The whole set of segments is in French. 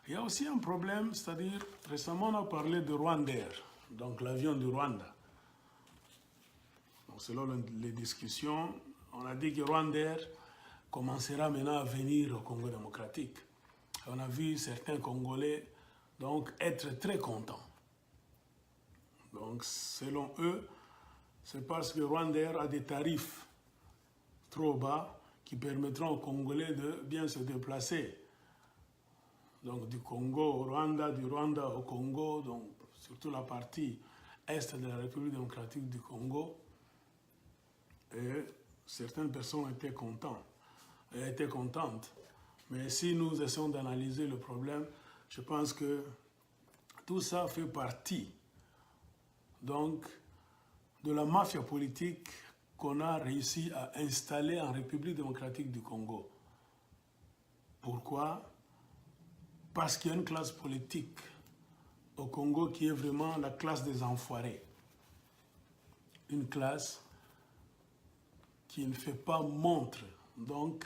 Il y a aussi un problème, c'est-à-dire, récemment on a parlé de Rwandair, donc l'avion du Rwanda. Donc, selon les discussions, on a dit que Rwandair commencera maintenant à venir au Congo démocratique. On a vu certains Congolais donc, être très contents. Donc, selon eux, c'est parce que Rwandair a des tarifs trop bas qui permettront aux Congolais de bien se déplacer. Donc, du Congo au Rwanda, du Rwanda au Congo, donc surtout la partie est de la République démocratique du Congo. Et certaines personnes étaient contentes. Mais si nous essayons d'analyser le problème, je pense que tout ça fait partie donc de la mafia politique qu'on a réussi à installer en République démocratique du Congo. Pourquoi? Parce qu'il y a une classe politique au Congo qui est vraiment la classe des enfoirés. Une classe qui ne fait pas montre donc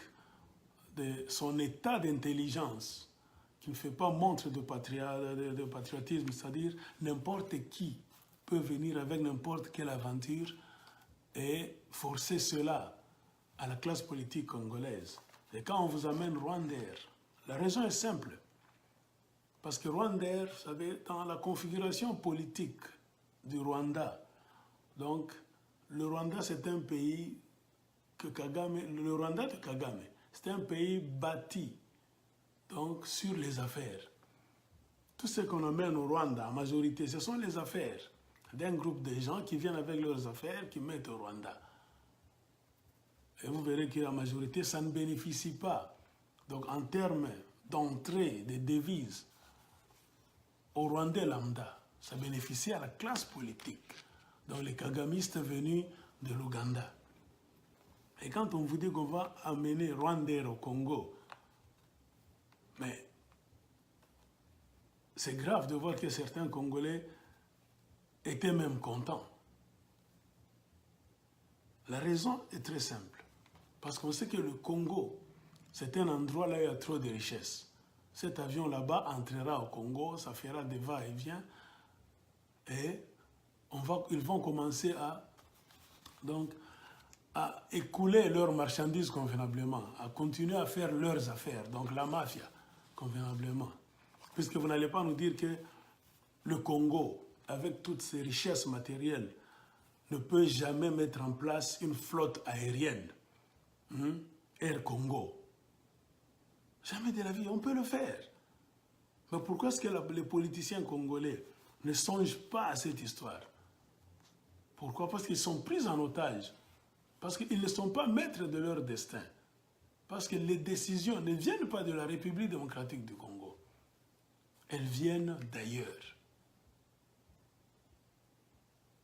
de son état d'intelligence, qui ne fait pas montre de patriotisme, c'est-à-dire n'importe qui peut venir avec n'importe quelle aventure et forcer cela à la classe politique congolaise. Et quand on vous amène Rwandair, la raison est simple. Parce que Rwandair, vous savez, dans la configuration politique du Rwanda, donc le Rwanda c'est un pays que Kagame, le Rwanda de Kagame, c'est un pays bâti donc, sur les affaires. Tout ce qu'on amène au Rwanda, en majorité, ce sont les affaires d'un groupe de gens qui viennent avec leurs affaires, qui mettent au Rwanda. Et vous verrez que la majorité, ça ne bénéficie pas. Donc en termes d'entrée des devises au Rwandais lambda, ça bénéficie à la classe politique, donc les kagamistes venus de l'Ouganda. Et quand on vous dit qu'on va amener Rwandair au Congo, mais c'est grave de voir que certains Congolais étaient même contents. La raison est très simple. Parce qu'on sait que le Congo, c'est un endroit là où il y a trop de richesses. Cet avion là-bas entrera au Congo, ça fera des va-et-vient, et ils vont commencer à écouler leurs marchandises convenablement, à continuer à faire leurs affaires, donc la mafia, convenablement. Puisque vous n'allez pas nous dire que le Congo, avec toutes ses richesses matérielles, ne peut jamais mettre en place une flotte aérienne, Air Congo. Jamais de la vie, on peut le faire. Mais pourquoi est-ce que les politiciens congolais ne songent pas à cette histoire? Pourquoi? Parce qu'ils sont pris en otage. Parce qu'ils ne sont pas maîtres de leur destin. Parce que les décisions ne viennent pas de la République démocratique du Congo. Elles viennent d'ailleurs.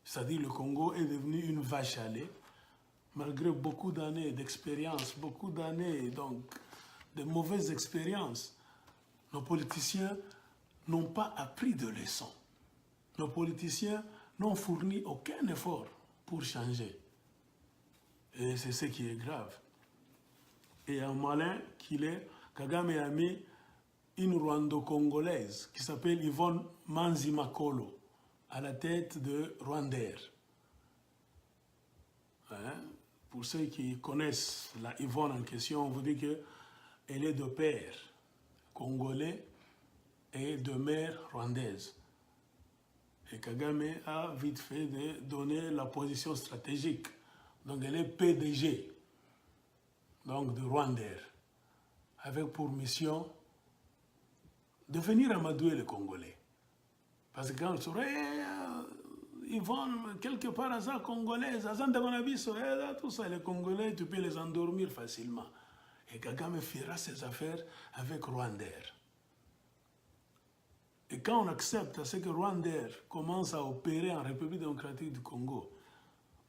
C'est-à-dire le Congo est devenu une vache à lait, malgré beaucoup d'années d'expérience, beaucoup d'années donc de mauvaises expériences. Nos politiciens n'ont pas appris de leçons. Nos politiciens n'ont fourni aucun effort pour changer. Et c'est ce qui est grave. Et un malin qu'il est, Kagame a mis une Rwando-Congolaise qui s'appelle Yvonne Manzimakolo à la tête de Rwandair. Pour ceux qui connaissent la Yvonne en question, on vous dit qu'elle est de père congolais et de mère rwandaise. Et Kagame a vite fait de donner la position stratégique. Donc elle est PDG donc de Rwandair, avec pour mission de venir amadouer les Congolais. Parce que quand on saurait, ils vont quelque part à ça, Congolais, tout ça, les Congolais, tu peux les endormir facilement. Et Kagame fera ses affaires avec Rwandair. Et quand on accepte ce que Rwandair commence à opérer en République démocratique du Congo,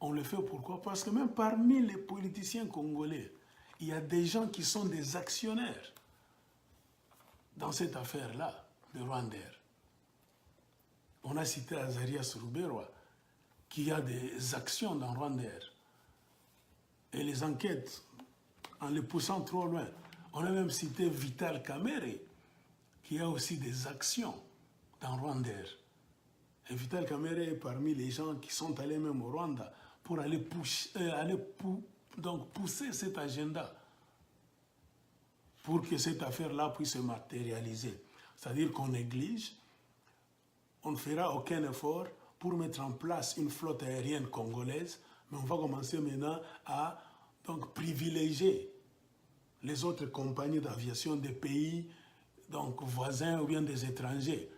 on le fait pourquoi? Parce que même parmi les politiciens congolais, il y a des gens qui sont des actionnaires dans cette affaire-là de Rwandair. On a cité Azarias Ruberwa, qui a des actions dans Rwandair. Et les enquêtes, en les poussant trop loin, on a même cité Vital Kamerhe, qu'il y a aussi des actions dans Rwandair. Et Vital Kamerhe est parmi les gens qui sont allés même au Rwanda pour aller pousser cet agenda pour que cette affaire-là puisse se matérialiser. C'est-à-dire qu'on néglige, on ne fera aucun effort pour mettre en place une flotte aérienne congolaise, mais on va commencer maintenant à donc, privilégier les autres compagnies d'aviation des pays donc, voisins ou bien des étrangers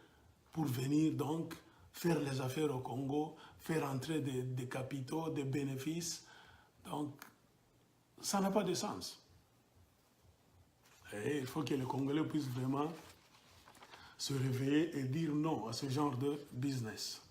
pour venir donc faire les affaires au Congo, faire entrer des capitaux, des bénéfices. Donc, ça n'a pas de sens. Et il faut que les Congolais puissent vraiment se réveiller et dire non à ce genre de business.